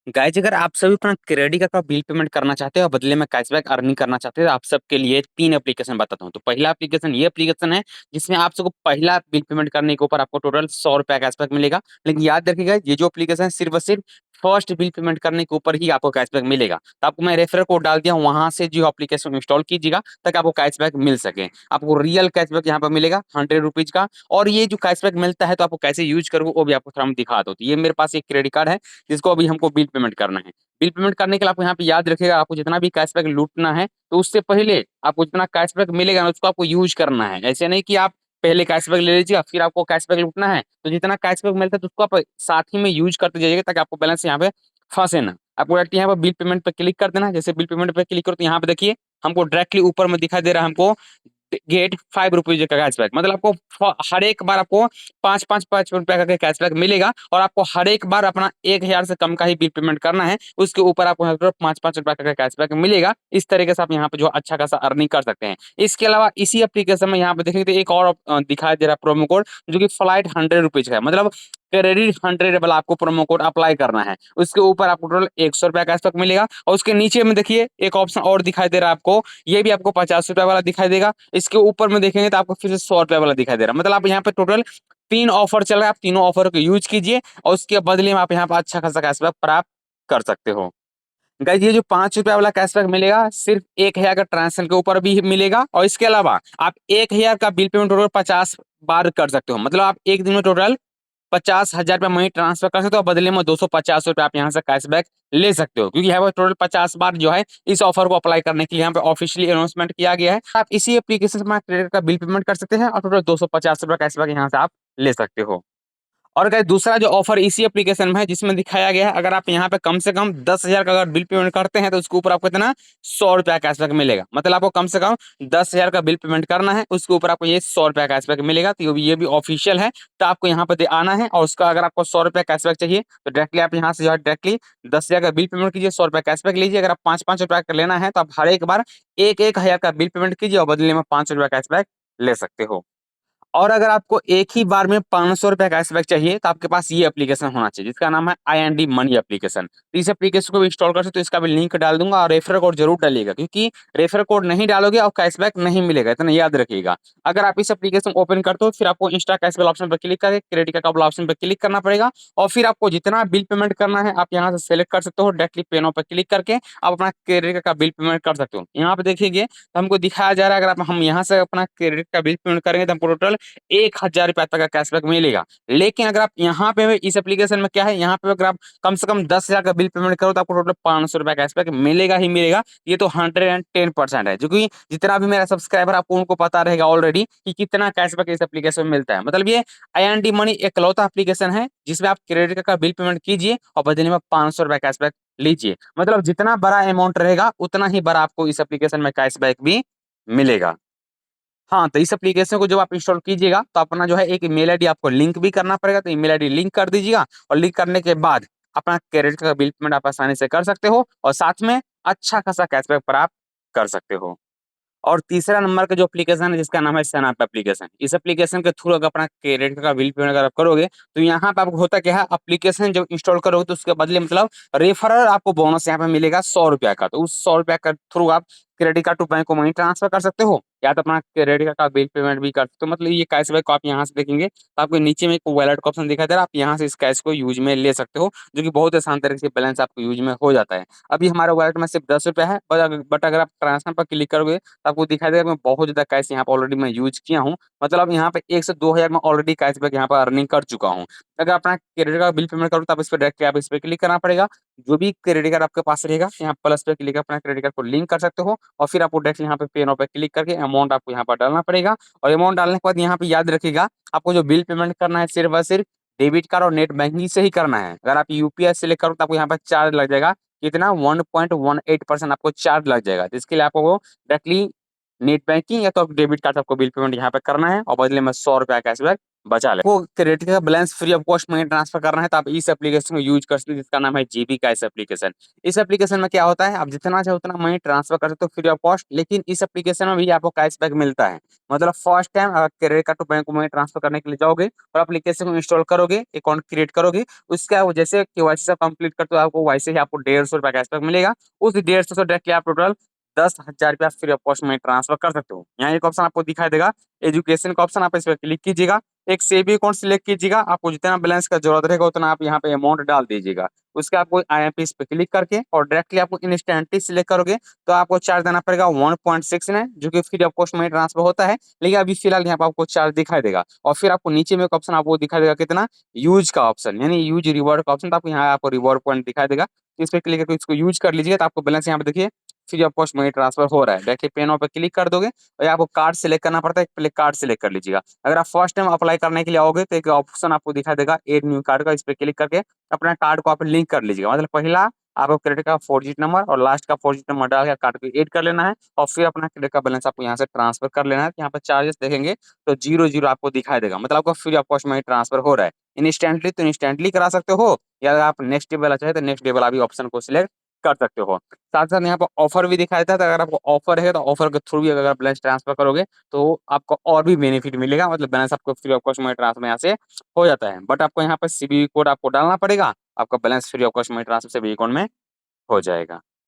Guys अगर आप सभी अपना क्रेडिट कार्ड का बिल पेमेंट करना चाहते हो और बदले में कैशबैक अर्निंग करना चाहते हो तो आप सबके लिए 3 एप्लीकेशन बताता हूँ। तो पहला एप्लीकेशन ये एप्लीकेशन है जिसमें आप सबको पहला बिल पेमेंट करने के ऊपर आपको टोटल ₹100 कैशबैक मिलेगा। लेकिन याद रखिएगा ये जो एप्लीकेशन है सिर्फ और सिर्फ फर्स्ट बिल पेमेंट करने के ऊपर ही आपको कैशबैक मिलेगा। तो आपको मैं रेफरल कोड डाल दिया हूँ, वहाँ से जो एप्लीकेशन इंस्टॉल कीजिएगा ताकि आपको कैशबैक मिल सके। आपको रियल कैशबैक यहाँ पर मिलेगा ₹100 का। और ये जो कैशबैक मिलता है तो आपको कैसे यूज़ करोगे वो भी आपको थोड़ा मैं दिखा दूँ। तो ये मेरे पास एक क्रेडिट कार्ड है जिसको अभी हमको बिल पेमेंट करना है। बिल पेमेंट करने के लिए आपको यहाँ पे याद रखिएगा आपको जितना भी कैशबैक लूटना है, तो उससे पहले आपको जितना कैशबैक मिलेगा ना उसको आपको यूज़ करना है। ऐसे नहीं कि आप पहले कैशबैक ले लीजिएगा फिर आपको कैशबैक लूटना है, तो जितना कैशबैक मिलता है तो उसको आप साथ ही में यूज़ करते जाइएगा ताकि आपको बैलेंस यहाँ पे फँसे ना। आपको डायरेक्टली यहाँ पे बिल पेमेंट पे क्लिक कर देना है। जैसे बिल पेमेंट पे क्लिक करो तो यहाँ पे देखिए हमको डायरेक्टली ऊपर में दिखाई दे रहा है हमको गेट ₹5 का कैशबैक। मतलब आपको हर एक बार आपको 5-5 ₹5 का कैशबैक मिलेगा और आपको हर एक बार अपना 1000 से कम का ही बिल पेमेंट करना है। उसके ऊपर आपको यहाँ पर ₹5-5 का कैशबैक मिलेगा। इस तरीके से आप यहाँ पे जो अच्छा खासा अर्निंग कर सकते हैं। इसके अलावा इसी एप्लीकेशन में यहाँ पे देखेंगे तो एक और दिखाई दे रहा है प्रोमो कोड जो कि फ्लाइट ₹100 का है। मतलब क्रेडिट 100 वाला आपको प्रोमो कोड अप्लाई करना है। उसके ऊपर आपको टोटल ₹100 कैशबैक मिलेगा और उसके नीचे में देखिए एक ऑप्शन और दिखाई दे रहा है आपको, ये भी आपको ₹50 वाला दिखाई देगा। इसके ऊपर में देखेंगे तो आपको फिर से ₹100 वाला दिखाई दे रहा है। मतलब आप यहाँ पे टोटल 3 ऑफर चल रहा है, आप तीनों ऑफर को यूज़ कीजिए और उसके बदले में आप यहाँ पे अच्छा खासा कैशबैक प्राप्त कर सकते हो। गाइस ये जो ₹5 वाला कैशबैक मिलेगा सिर्फ 1000 का ट्रांज़ैक्शन के ऊपर भी मिलेगा और इसके अलावा आप 1000 का बिल पेमेंट टोटल 50 बार कर सकते हो। मतलब आप एक दिन में टोटल ₹50,000 मनी ट्रांसफर कर सकते हो और बदले में ₹250 आप यहाँ से कैशबैक ले सकते हो। क्योंकि यहाँ पर टोटल 50 बार जो है इस ऑफर को अप्लाई करने के लिए यहाँ पे ऑफिशियली अनाउंसमेंट किया गया है। आप इसी एप्लीकेशन से अपना क्रेडिट का बिल पेमेंट कर सकते हैं और टोटल ₹250 कैशबैक यहाँ से आप ले सकते हो। और गाइस दूसरा जो ऑफर इसी एप्लीकेशन में है जिसमें दिखाया गया है अगर आप यहाँ पे कम से कम 10,000 का अगर बिल पेमेंट करते हैं तो उसके ऊपर आपको इतना ₹100 कैशबैक मिलेगा। मतलब आपको कम से कम 10,000 का बिल पेमेंट करना है, उसके ऊपर आपको ये ₹100 कैशबैक मिलेगा। तो ये भी ऑफिशियल है। तो आपको यहाँ पे आना है और उसका अगर आपको ₹100 कैशबैक चाहिए तो डायरेक्टली आप यहाँ से जो है डायरेक्टली 10,000 का बिल पेमेंट कीजिए, ₹100 कैशबैक लीजिए। अगर आप ₹5-5 का लेना है तो आप हर एक बार 1-1 हज़ार का बिल पेमेंट कीजिए और बदले में ₹5 कैशबैक ले सकते हो। और अगर आपको एक ही बार में ₹500 कैशबैक चाहिए तो आपके पास ये एप्लीकेशन होना चाहिए जिसका नाम है आई&डी मनी एप्लीकेशन। तो इस एप्लीकेशन को भी इंस्टॉल कर सकते हो, इसका भी लिंक डाल दूँगा और रेफरल कोड ज़रूर डालिएगा क्योंकि रेफरल कोड नहीं डालोगे और कैशबैक नहीं मिलेगा, इतना याद रखिएगा। अगर आप इस एप्लीकेशन को ओपन करते हो फिर आपको इंस्टा कैश वाला ऑप्शन पे क्लिक करके क्रेडिट कार्ड वाला ऑप्शन पे क्लिक करना पड़ेगा और फिर आपको जितना बिल पेमेंट करना है आप यहाँ से सेलेक्ट कर सकते हो। डायरेक्टली पे नाउ पे क्लिक करके आप अपना क्रेडिट कार्ड का बिल पेमेंट कर सकते हो। यहाँ पे देखिए तो हमको दिखाया जा रहा है अगर आप हम यहाँ से अपना क्रेडिट का बिल पेमेंट करेंगे तो हमको टोटल ₹1000 तक का कैशबैक मिलेगा। लेकिन अगर आप यहाँ पे इस एप्लीकेशन में क्या है, यहाँ पे अगर आप कम से कम 10,000 का बिल पेमेंट करो तो आपको टोटल ₹500 कैशबैक मिलेगा ही मिलेगा। ये तो 110% है, जो कि जितना भी मेरा सब्सक्राइबर आपको उनको पता रहेगा ऑलरेडी कि कितना कैशबैक इस एप्लीकेशन में मिलता है। मतलब ये आई&डी मनी इकलौता एप्लीकेशन है जिसमें आप क्रेडिट कार्ड का बिल पेमेंट कीजिए और बदले में ₹500 कैशबैक लीजिए। मतलब जितना बड़ा अमाउंट रहेगा उतना ही बड़ा आपको इस एप्लीकेशन में कैशबैक भी मिलेगा। हाँ, तो इस एप्लीकेशन को जब आप इंस्टॉल कीजिएगा तो अपना जो है एक ईमेल आईडी आपको लिंक भी करना पड़ेगा, तो ईमेल आईडी लिंक कर दीजिएगा और लिंक करने के बाद अपना क्रेडिट का बिल पेमेंट आप आसानी से कर सकते हो और साथ में अच्छा खासा कैशबैक प्राप्त कर सकते हो। और तीसरा नंबर का जो एप्लीकेशन है जिसका नाम है सनअप एप्लीकेशन। इस एप्लीकेशन के थ्रू अगर अपना क्रेडिट का बिल पेमेंट अगर आप करोगे तो यहाँ पे आपको होता क्या है, एप्लीकेशन जब इंस्टॉल करोगे तो उसके बदले मतलब रेफरल आपको बोनस यहाँ पे मिलेगा ₹100 का। तो उस ₹100 के थ्रू आप क्रेडिट कार्ड टू बैंक को मनी ट्रांसफर कर सकते हो या तो अपना क्रेडिट कार्ड का बिल पेमेंट भी कर सकते हो। मतलब ये कैशबैक को आप यहाँ से देखेंगे तो आपको नीचे में एक वॉलेट का ऑप्शन दिखाई दे रहा है, आप यहाँ से इस कैश को यूज में ले सकते हो, जो कि बहुत आसान तरीके से बैलेंस आपको यूज में हो जाता है। अभी हमारे वॉलेट में सिर्फ ₹10 है, बट अगर आप ट्रांसफर पर क्लिक करोगे तो आपको दिखाई देगा मैं बहुत ज़्यादा कैश यहाँ पे ऑलरेडी मैं यूज़ किया हूँ। मतलब यहाँ पे 1 से 2,000 मैं ऑलरेडी कैशबैक यहाँ पर अर्निंग कर चुका हूँ। अगर अपना क्रेडिट कार्ड बिल पेमेंट करो तो आप इस पे डायरेक्टली आप इस पे क्लिक करना पड़ेगा। जो भी क्रेडिट कार्ड आपके पास रहेगा यहाँ प्लस पे क्लिक अपना क्रेडिट कार्ड को लिंक कर सकते हो और फिर आपको डायरेक्टली यहाँ पे पे नाउ पे क्लिक करके अमाउंट आपको यहाँ पर डालना पड़ेगा और अमाउंट डालने के बाद यहाँ पे याद रखिएगा आपको जो बिल पेमेंट करना है सिर्फ और सिर्फ डेबिट कार्ड और नेट बैंकिंग से ही करना है। अगर आप यूपीआई सेलेक्ट करो तो आपको यहाँ पर चार्ज लग जाएगा, कितना 1.18% आपको चार्ज लग जाएगा। तो इसके लिए आपको डायरेक्टली नेट बैंकिंग या तो डेबिट कार्ड से आपको बिल पेमेंट यहाँ पे करना है और बदले में ₹100 कैशबैक बचा ले। वो क्रेडिट का balance free of cost money transfer करना है तो आप इस एप्लीकेशन को यूज कर सकते हैं जिसका नाम है जीबी कैश एप्लीकेशन। इस एप्लीकेशन में क्या होता है, आप जितना चाहे उतना मनी ट्रांसफर कर सकते हो फ्री ऑफ कॉस्ट, लेकिन इस एप्लीकेशन में भी आपको कैशबैक मिलता है। मतलब फर्स्ट टाइम अगर क्रेडिट कार्ड टू बैंक को मनी ट्रांसफर करने के लिए जाओगे और एप्लीकेशन को इंस्टॉल करोगे, अकाउंट क्रिएट करोगे, उसका वो जैसे केवाईसी सब कंप्लीट करते हो आपको वैसे ही आपको 150 रुपया कैशबैक मिलेगा। उस 150 से डायरेक्टली आप टोटल 10,000 रुपया फ्री ऑफ कॉस्ट में ट्रांसफर कर सकते हो। यहाँ एक ऑप्शन आपको दिखाई देगा एजुकेशन का ऑप्शन, आप इस पर क्लिक कीजिएगा, एक सेविंग अकाउंट सिलेक्ट कीजिएगा, आपको जितना बैलेंस का जरूरत रहेगा उतना आप यहाँ पे अमाउंट डाल दीजिएगा। उसके आपको आईएमपीएस पे क्लिक करके और डायरेक्टली आपको इंस्टेंटली सिलेक्ट करोगे तो आपको चार्ज देना पड़ेगा 1.6 जो कि free of cost money transfer होता है, लेकिन अभी फिलहाल यहाँ पे आपको चार्ज दिखाई देगा। और फिर आपको नीचे में एक ऑप्शन आपको दिखाई देगा कितना, यूज का ऑप्शन, यानी यूज रिवॉर्ड का ऑप्शन, तो आपको यहाँ आपको रिवॉर्ड पॉइंट दिखाई देगा। इस पे क्लिक करके इसको यूज कर लीजिएगा तो आपको बैलेंस यहाँ पे देखिए free of cost money transfer हो रहा है। डायरेक्टली पे नाउ पे क्लिक कर दोगे और आपको कार्ड सिलेक्ट करना पड़ता है, पहले कार्ड सिलेक्ट कर लीजिएगा। अगर आप फर्स्ट टाइम अप्लाई करने के लिए आओगे तो एक ऑप्शन आपको दिखाई देगा एड न्यू कार्ड का, इस पे क्लिक करके अपना कार्ड को आप लिंक कर लीजिएगा। मतलब पहला आपको क्रेडिट का 4 डिजिट नंबर और लास्ट का 4 डिजिट नंबर डाल के कार्ड को ऐड कर लेना है और फिर अपना क्रेडिट का बैलेंस आपको यहाँ से ट्रांसफर कर लेना है। यहाँ पे चार्जेस देखेंगे तो 0 आपको दिखाई देगा, मतलब आपका free of cost money transfer हो रहा है। इंस्टेंटली तो इंस्टेंटली करा सकते हो, या अगर आप नेक्स्ट डे वाला चाहे तो नेक्स्ट डे वाला भी ऑप्शन को सिलेक्ट कर सकते हो। साथ साथ यहाँ पर ऑफर भी दिखाया था, तो अगर आपको ऑफर है तो ऑफर के थ्रू भी अगर बैलेंस ट्रांसफर करोगे तो आपको और भी बेनिफिट मिलेगा, मतलब बैलेंस आपको free of cost money transfer यहाँ से हो जाता है। बट आपको यहाँ पर सीबीवी कोड आपको डालना पड़ेगा, आपका balance free of cost money transfer से भी अकाउंट में हो जाएगा।